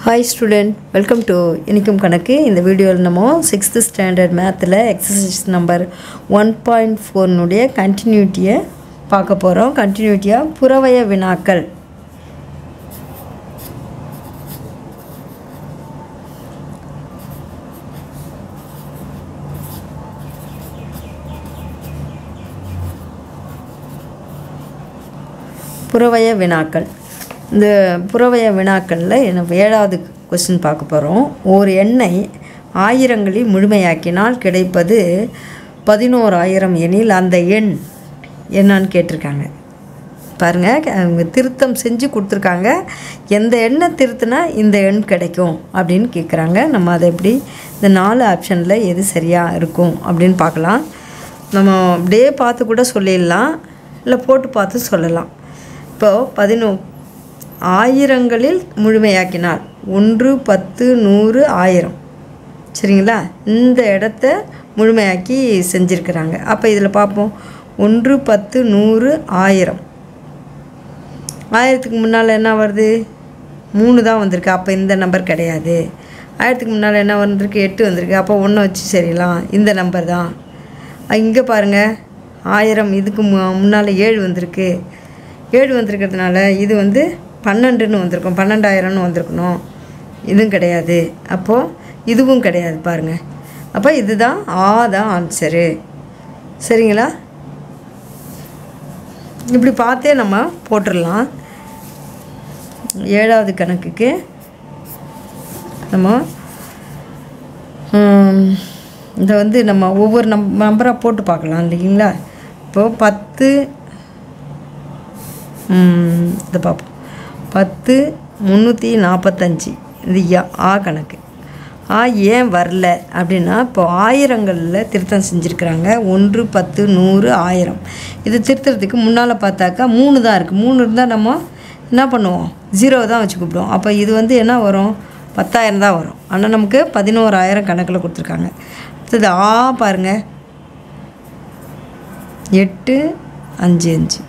Hi student, welcome to Inikum Kanakku. In the video நம்ம 6th standard mathல exercise number 1.4 னுடைய continuity பார்க்க போறோம். continuity புறவய வினாக்கள். புறவய வினாக்கள். இந்த புறவய வினாக்களில் என்ன ஏழாவது கொஸ்டின் பார்க்க போகிறோம். ஒரு எண்ணை ஆயிரங்களில் முழுமையாக்கினால் கிடைப்பது 11,000 எனில் அந்த எண் என்னன்னு கேட்டிருக்காங்க. பாருங்கள், அவங்க திருத்தம் செஞ்சு கொடுத்துருக்காங்க. எந்த எண்ணை திருத்தினா இந்த எண் கிடைக்கும் அப்படின்னு கேட்குறாங்க. நம்ம அதை எப்படி இந்த 4 ஆப்ஷனில் எது சரியாக இருக்கும் அப்படின்னு பார்க்கலாம். நம்ம அப்படியே பார்த்து கூட சொல்லிடலாம், இல்லை போட்டு பார்த்து சொல்லலாம். இப்போது ஆயிரங்களில் முழுமையாக்கினால் 1, 10, 100, 1000 சரிங்களா? இந்த இடத்த முழுமையாக்கி செஞ்சுருக்கிறாங்க. அப்போ இதில் பார்ப்போம். 1, 10, 100, 1000. 1000க்கு முன்னால் என்ன வருது? 3 தான் வந்திருக்கு. அப்போ இந்த நம்பர் கிடையாது. 1000க்கு முன்னால் என்ன வந்திருக்கு? 8 வந்திருக்கு. அப்போ 1 வச்சு சரிலாம், இந்த நம்பர் தான். இங்கே பாருங்கள், 1000 இதுக்கு முன்னால் 7 வந்திருக்கு. 7 வந்திருக்கிறதுனால இது 12ன்னு வந்திருக்கும். 12,000ன்னு வந்திருக்கணும். இதுவும் கிடையாது. அப்போது இதுவும் கிடையாது. பாருங்கள், அப்போ இதுதான் தான் ஆன்சரு. சரிங்களா? இப்படி பார்த்தே நம்ம போட்டுடலாம். ஏழாவது கணக்குக்கு நம்ம இதை நம்ம ஒவ்வொரு நம்பராக போட்டு பார்க்கலாம் இல்லைங்களா? இப்போது 10 இதை பார்ப்போம். 10, 345 இது கணக்கு. ஏன் வரல அப்படின்னா, இப்போ ஆயிரங்களில் திருத்தம் செஞ்சுருக்கிறாங்க. 1, 10, 100, 1000. இது திருத்துறதுக்கு முன்னால் பார்த்தாக்கா 3 தான் இருக்குது. 3 இருந்தால் நம்ம என்ன பண்ணுவோம்? 0 தான் வச்சு கூப்பிடுவோம். அப்போ இது என்ன வரும்? 10,000 தான் வரும். ஆனால் நமக்கு 11,000 கணக்கில் கொடுத்துருக்காங்க. அடுத்தது பாருங்கள், 8, 5,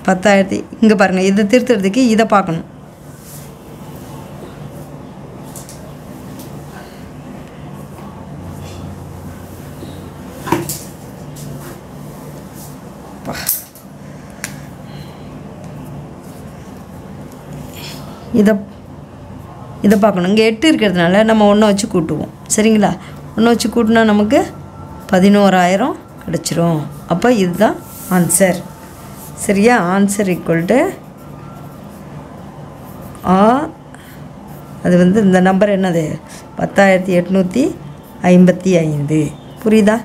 5 10,000. இங்கே பாருங்கள், இதை திருத்துறதுக்கு இதை பார்க்கணும். இதை பார்க்கணும். இங்கே 8 இருக்கிறதுனால நம்ம 1 வச்சு கூட்டுவோம். சரிங்களா? 1 வச்சு கூட்டினா நமக்கு 11,000 கிடச்சிரும். அப்போ இதுதான் ஆன்சர். சரியா? ஆன்சர் ஈக்குவல் டு அது இந்த நம்பர் என்னது? 10,855. புரியுதா?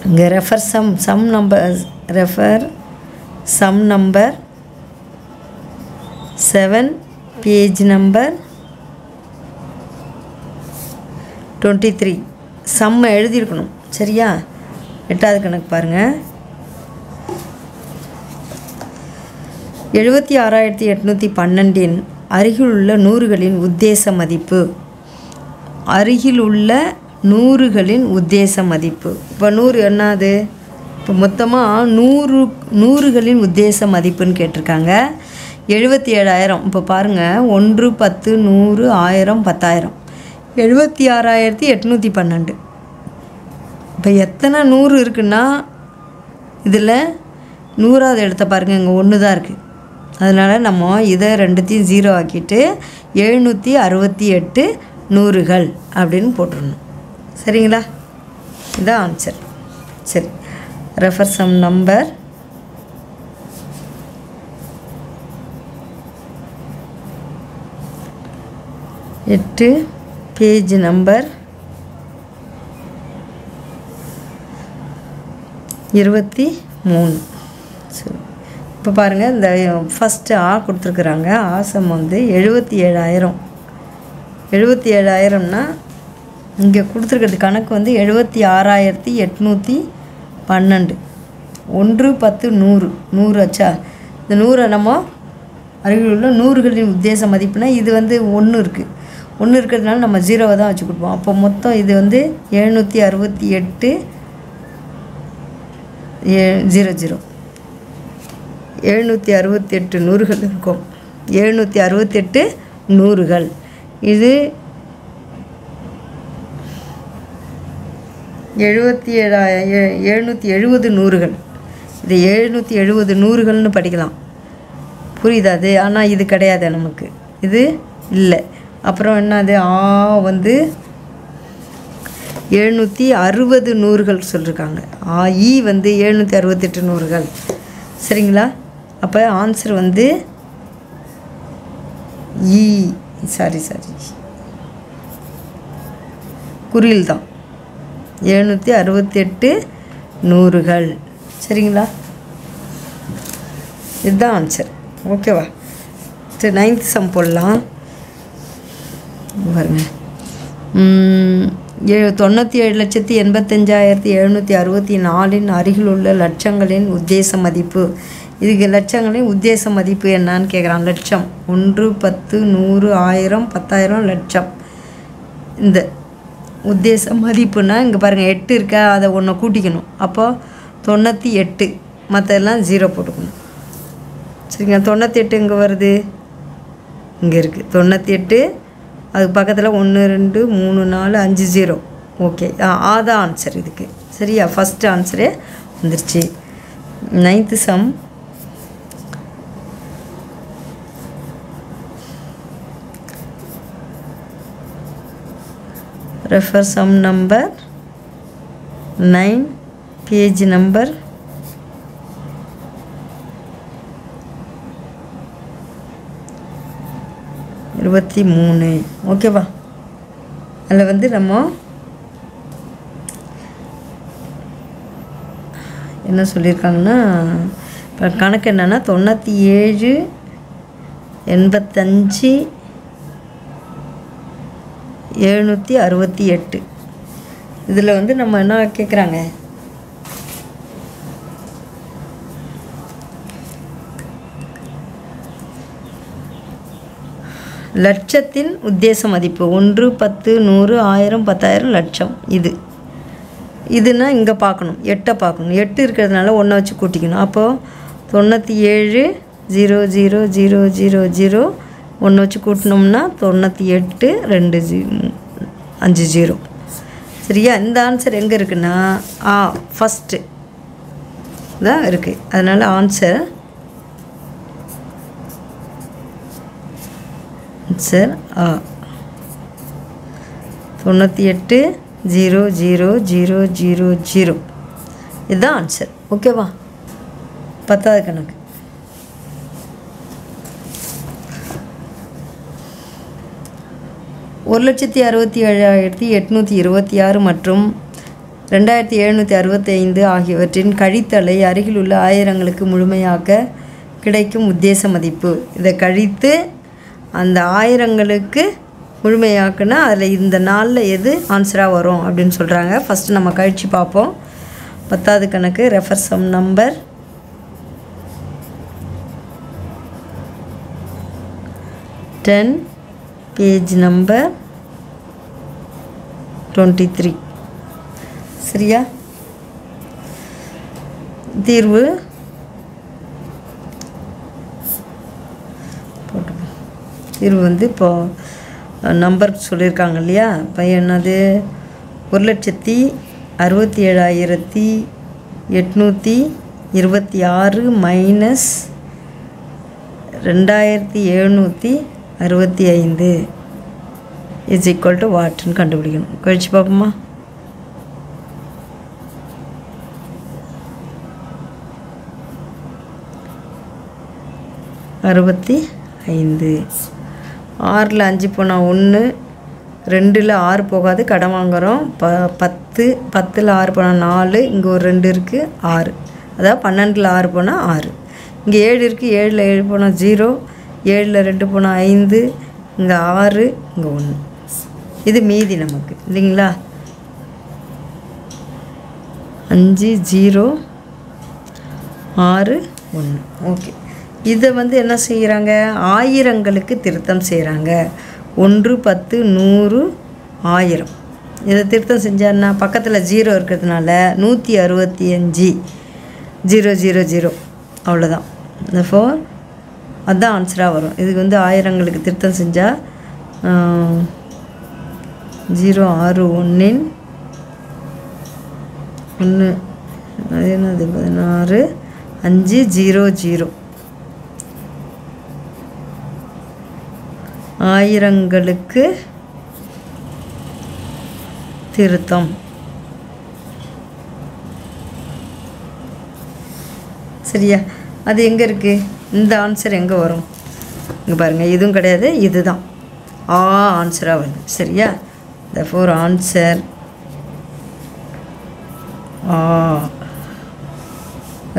இங்கே refer sum number 7 page number 23 சம்மை எழுதியிருக்கணும். சரியா? 8வது கணக்கு பாருங்கள். 76,812 அருகில் உள்ள நூறுகளின் உத்தேச மதிப்பு. அருகில் உள்ள நூறுகளின் உத்தேச மதிப்பு. இப்போ 100 என்னது? இப்போ மொத்தமாக 100களின் உத்தேச மதிப்புன்னு கேட்டிருக்காங்க. 77,000. இப்போ பாருங்கள், 1, 10, 100, 1000, 10,000. 76,812. இப்போ எத்தனை 100 இருக்குன்னா, இதில் 100வது இடத்த பாருங்கள், இங்கே 1 தான் இருக்குது. அதனால் நம்ம இதை 2த்தையும் 0 ஆக்கிட்டு 768 நூறுகள் அப்படின்னு போட்டுடணும். சரிங்களா? இதுதான் ஆன்சர். சரி, refer sum number 8 page number 23. சரி, இப்போ பாருங்கள், இந்த ஃபஸ்ட்டு கொடுத்துருக்குறாங்க. ஆசம் 77,000. 77,000னா இங்கே கொடுத்துருக்கிறது கணக்கு 76,812. 1, 10, 100 100 ஆச்சா? இந்த 100 நம்ம அருகில் உள்ள நூறுகளின் உத்தேச மதிப்புனா இது 1 இருக்குது. 1 இருக்கிறதுனால நம்ம 0 தான் வச்சு கொடுப்போம். அப்போ மொத்தம் இது 768 00 768 நூறுகள் இருக்கும். 768 நூறுகள். இது 770 நூறுகள். இது 770 நூறுகள்னு படிக்கலாம். புரியுதா அது? ஆனால் இது கிடையாது நமக்கு, இது இல்லை. அப்புறம் என்னது, வந்து 760 நூறுகள் சொல்லியிருக்காங்க. வந்து 768 நூறுகள். சரிங்களா? அப்போ ஆன்சர் வந்து சாரி குறியில் தான் 768 நூறுகள். சரிங்களா? இதுதான் ஆன்சர். ஓகேவா? சரி, 9th சம் போடலாம் பாருங்க. 97,85,764 அருகில் உள்ள லட்சங்களின் உத்தேச மதிப்பு. இதுக்கு லட்சங்களின் உத்தேச மதிப்பு என்னான்னு கேட்குறான். லட்சம் 1, 10, 100, 1000, 10,000 லட்சம். இந்த உத்தேச மதிப்புன்னா இங்கே பாருங்கள் 8 இருக்கா, அதை ஒன்று கூட்டிக்கணும். அப்போ 98, மற்றெல்லாம் 0 போட்டுக்கணும். சரிங்க? 98 இங்கே வருது, இங்கே இருக்குது 98. அதுக்கு பக்கத்தில் 1, 2, 3, 4, 5, 0. ஓகே, அதான் ஆன்சர் இதுக்கு. சரியா? ஃபஸ்ட்டு ஆன்சரே வந்துருச்சு. 9th sum. Refer sum number 9, page number 23. ஓகேவா? அதில் வந்து நம்ம என்ன சொல்லியிருக்காங்கன்னா, இப்போ கணக்கு என்னென்னா 97, 85, 768. இதில் வந்து நம்ம என்ன கேட்குறாங்க, லட்சத்தின் உத்தேச மதிப்பு 1, 10, 100, 1000, 10,000 லட்சம். இதுன்னா இங்கே பார்க்கணும், 8 பார்க்கணும். 8 இருக்கிறதுனால 1 வச்சு கூட்டிக்கணும். அப்போது 97, 0, 0, 0, 0, 0 1 வச்சு கூட்டினோம்னா 98, 2, 5, 0. சரியா? இந்த ஆன்சர் எங்கே இருக்குன்னா ஃபஸ்ட்டு தான் இருக்குது. அதனால் ஆன்சர் 98, 0, 0, 0, 0, 0. இதுதான் ஆன்சர். ஓகேவா? 10வது கணக்கு. ஒரு 1,67,826 மற்றும் 2,765 ஆகியவற்றின் கழித்தலை அருகில் உள்ள ஆயிரங்களுக்கு முழுமையாக்க கிடைக்கும் உத்தேச மதிப்பு. இதை கழித்து அந்த ஆயிரங்களுக்கு முழுமையாக்குனா அதில் இந்த நாளில் எது ஆன்சராக வரும் அப்படின்னு சொல்கிறாங்க. ஃபஸ்ட்டு நம்ம கழித்து பார்ப்போம். 10வது கணக்கு. Refer sum number 10, page number 23. சரியா? தீர்வு வந்து இப்போது நம்பர் சொல்லியிருக்காங்க இல்லையா? இப்போ என்னது, 1,67,826 மைனஸ் 2,765 இஸ் ஈக்குவல் டு வாட்னு கண்டுபிடிக்கணும். கழிச்சு பார்ப்போமா? அறுபத்தி 5. 6ல் 5 போனால் 1, 2ல் 6 போகாது, கடன் வாங்குகிறோம். 10, 10ல் 6 போனால் 4, இங்கே ஒரு 2 இருக்குது 6, அதாவது 12ல் 6 போனால் 6. இங்கே 7 இருக்குது, 7ல் 7 போனால் 0, 7ல் 2 போனால் 5, இங்கே 6, இங்கே 1. இது மீதி நமக்கு இல்லைங்களா? 5, 0, 6, 1. ஓகே. இதை வந்து என்ன செய்கிறாங்க, ஆயிரங்களுக்கு திருத்தம் செய்கிறாங்க. 1, 10, 100, 1000. இதை திருத்தம் செஞ்சாருன்னா பக்கத்தில் 0 இருக்கிறதுனால 165, 0, 0, 0 அவ்வளோதான். therefore அதுதான் ஆன்சராக வரும். இதுக்கு வந்து ஆயிரங்களுக்கு திருத்தம் செஞ்சால் 061 1 அது என்னது 16 500 ஆயிரங்களுக்கு திருத்தம். சரியா? அது எங்கே இருக்குது? இந்த ஆன்சர் எங்கே வரும்? இங்கே பாருங்கள், இதுவும் கிடையாது, இதுதான் ஆன்சராக வருது. சரியா? therefore ஆன்சர்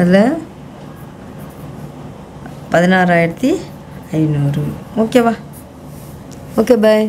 அதில் 16,500. ஓகேவா? ஓகே, பாய்.